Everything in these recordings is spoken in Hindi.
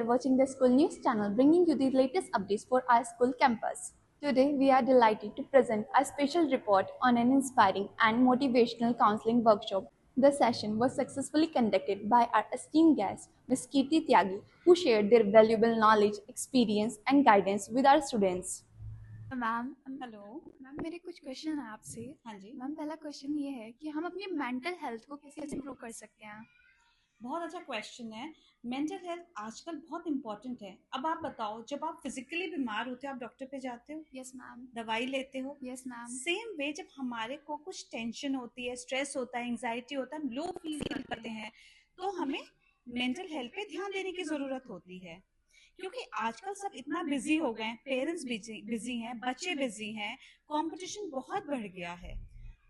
are watching the School News channel, bringing you the latest updates for our school campus. Today, we are delighted to present a special report on an inspiring and motivational counseling workshop. The session was successfully conducted by our esteemed guest, Ms. Kirti Tyagi, who shared their valuable knowledge, experience, and guidance with our students. Ma'am hello. Ma'am मेरे कुछ क्वेश्चन है आपसे। हाँ जी। मैम पहला क्वेश्चन ये है कि हम अपनी मेंटल हेल्थ को कैसे इम्प्रूव कर सकते हैं? बहुत अच्छा क्वेश्चन है। मेंटल हेल्थ आजकल बहुत इंपॉर्टेंट है। अब आप बताओ, जब आप फिजिकली बीमार होते हो आप डॉक्टर पे जाते हो, यस मैम। दवाई लेते हो। Yes ma'am. सेम वे जब हमारे को कुछ टेंशन होती है, स्ट्रेस होता है, एंजाइटी होता है, हम लो फील करते हैं, तो हमें मेंटल हेल्थ पे ध्यान देने की ज़रूरत होती है। क्योंकि आजकल सब इतना बिजी हो गए हैं, पेरेंट्स बिजी हैं, बच्चे बिजी हैं, कंपटीशन बहुत बढ़ गया है।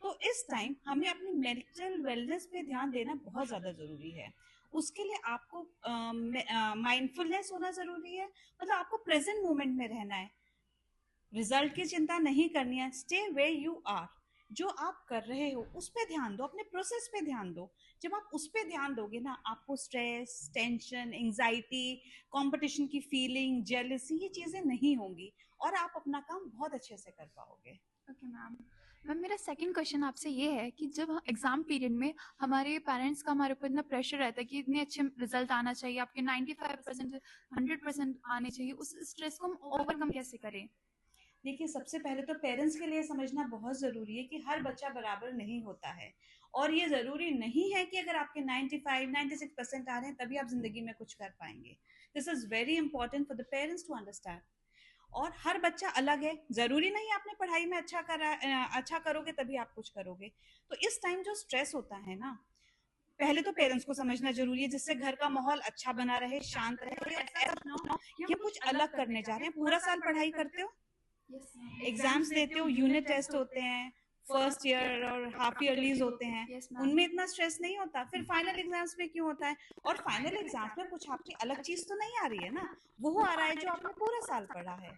तो इस टाइम हमें अपनी मेंटल वेलनेस पे ध्यान देना बहुत ज़्यादा ज़रूरी है। उसके लिए आपको माइंडफुलनेस होना ज़रूरी है, मतलब आपको प्रेजेंट मोमेंट में रहना है, रिजल्ट की चिंता नहीं करनी है। स्टे वे यू आर, जो आप कर रहे हो उस पर ध्यान दो, अपने प्रोसेस पे ध्यान दो। जब आप उस पर ध्यान दोगे ना, आपको स्ट्रेस, टेंशन, एंजाइटी, कंपटीशन की फीलिंग, जेलसी, ये चीज़ें नहीं होंगी और आप अपना काम बहुत अच्छे से कर पाओगे। Okay ma'am. मैम मेरा सेकंड क्वेश्चन आपसे ये है कि जब एग्जाम पीरियड में हमारे पेरेंट्स का हमारे ऊपर इतना प्रेशर रहता है कि इतने अच्छे रिजल्ट आना चाहिए, आपके 95% 100% आने चाहिए, उस स्ट्रेस को हम ओवरकम कैसे करें? देखिए, सबसे पहले तो पेरेंट्स के लिए समझना बहुत ज़रूरी है कि हर बच्चा बराबर नहीं होता है, और ये ज़रूरी नहीं है कि अगर आपके 95-96% आ रहे हैं तभी आप ज़िंदगी में कुछ कर पाएंगे। This is very important for the parents to understand. और हर बच्चा अलग है, ज़रूरी नहीं आपने पढ़ाई में अच्छा करोगे तभी आप कुछ करोगे। तो इस टाइम जो स्ट्रेस होता है ना, पहले तो पेरेंट्स को समझना जरूरी है, जिससे घर का माहौल अच्छा बना रहे, शांत रहे। ऐसा ना हो कि हम कुछ अलग करने जा रहे हैं। पूरा साल पढ़ाई करते हो, एग्जाम्स देते हो, यूनिट टेस्ट होते हैं, फर्स्ट ईयर और हाफ ईयरलीज होते हैं, Yes, ma'am. उनमें इतना स्ट्रेस नहीं होता, फिर फाइनल एग्जाम्स में क्यों होता है? और फाइनल एग्जाम्स में कुछ आपकी अलग चीज तो नहीं आ रही है ना, वो आ रहा है जो आपने पूरा साल पढ़ा है।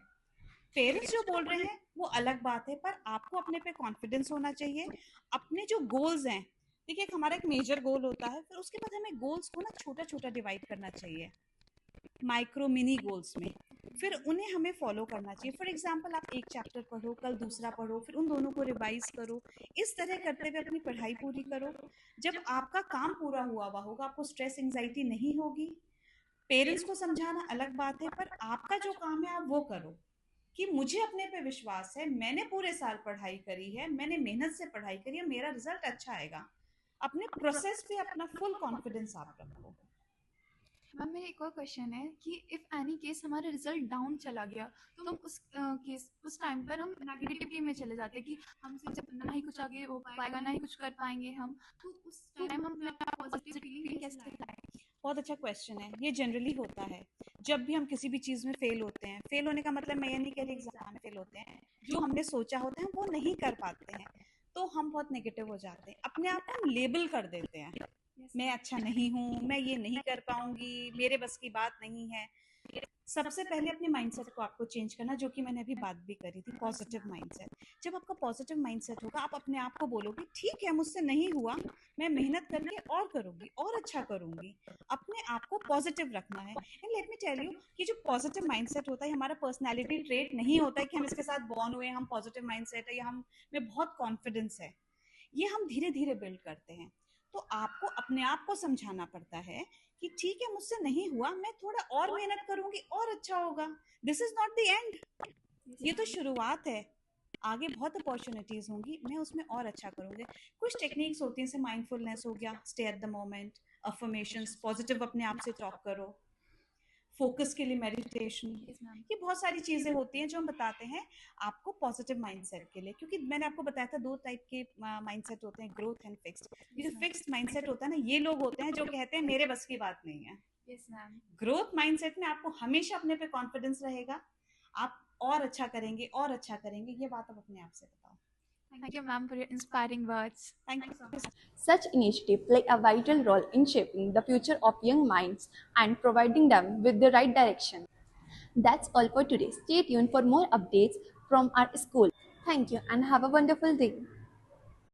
पेरेंट्स जो बोल रहे हैं वो अलग बात है, पर आपको अपने पे कॉन्फिडेंस होना चाहिए। अपने जो गोल्स हैं, देखिए हमारा एक मेजर गोल होता है, फिर उसके बाद हमें गोल्स को ना छोटा छोटा डिवाइड करना चाहिए, माइक्रो मिनी गोल्स में, फिर उन्हें हमें फॉलो करना चाहिए। फॉर एग्जाम्पल, आप एक चैप्टर पढ़ो, कल दूसरा पढ़ो, फिर उन दोनों को रिवाइज करो। इस तरह करते हुए अपनी पढ़ाई पूरी करो। जब आपका काम पूरा हुआ होगा, आपको स्ट्रेस एंजाइटी नहीं होगी। पेरेंट्स को समझाना अलग बात है, पर आपका जो काम है आप वो करो कि मुझे अपने पे विश्वास है, मैंने पूरे साल पढ़ाई करी है, मैंने मेहनत से पढ़ाई करी है, मेरा रिजल्ट अच्छा आएगा। अपने प्रोसेस पे अपना फुल कॉन्फिडेंस आप रखो। मैम मेरा एक और क्वेश्चन है कि इफ एनी केस हमारा रिजल्ट डाउन चला गया तो हम उस टाइम पर हम नेगेटिविटी में चले जाते हैं कि हमसे जब ना ही कुछ आगे हो पाएगा, ना ही कुछ कर पाएंगे हम, तो उस टाइम हम अपना पॉजिटिव फीलिंग कैसे लाएं? बहुत अच्छा क्वेश्चन है। ये जनरली होता है जब भी हम किसी भी चीज़ में फेल होते हैं। फेल होने का मतलब मैं ये नहीं कह रही एग्जाम में फेल होते हैं, जो हमने सोचा होता है वो नहीं कर पाते हैं, तो हम बहुत नेगेटिव हो जाते हैं, अपने आप को हम लेबल कर देते हैं, मैं अच्छा नहीं हूँ, मैं ये नहीं कर पाऊंगी, मेरे बस की बात नहीं है। सबसे पहले अपने माइंडसेट को आपको चेंज करना, जो कि मैंने अभी बात भी करी थी, पॉजिटिव माइंडसेट। जब आपका पॉजिटिव माइंडसेट होगा, आप अपने आप को बोलोगे ठीक है मुझसे नहीं हुआ, मैं मेहनत करके और करूंगी और अच्छा करूंगी। अपने आप को पॉजिटिव रखना है। And let me tell you कि जो पॉजिटिव माइंडसेट होता है हमारा पर्सनैलिटी ट्रेट नहीं होता है कि हम इसके साथ बॉर्न हुए, हम पॉजिटिव माइंडसेट है या हम में बहुत कॉन्फिडेंस है। ये हम धीरे धीरे बिल्ड करते हैं। तो आपको अपने आप को समझाना पड़ता है कि ठीक है मुझसे नहीं हुआ, मैं थोड़ा और मेहनत करूंगी और अच्छा होगा। This is not the end, ये तो शुरुआत है, आगे बहुत अपॉर्चुनिटीज होंगी, मैं उसमें और अच्छा करूंगी। कुछ टेक्निक्स होती हैं, जैसे माइंडफुलनेस हो गया, stay at the moment, affirmations, positive अपने आप से टॉक करो, फोकस के लिए मेडिटेशन, ये बहुत सारी चीजें होती हैं जो हम बताते हैं आपको पॉजिटिव माइंडसेट के लिए। क्योंकि मैंने आपको बताया था दो टाइप के माइंडसेट होते हैं, ग्रोथ एंड फिक्स्ड। ये जो फिक्स्ड माइंडसेट होता है ना, ये लोग होते हैं जो कहते हैं मेरे बस की बात नहीं है। Yes ma'am. ग्रोथ माइंडसेट में आपको हमेशा अपने पे कॉन्फिडेंस रहेगा, आप और अच्छा करेंगे और अच्छा करेंगे, ये बात आप अपने आप से बताओ। Thank you, ma'am, for your inspiring words. Thank you so much. Such initiatives play a vital role in shaping the future of young minds and providing them with the right direction. That's all for today. Stay tuned for more updates from our school. Thank you and have a wonderful day.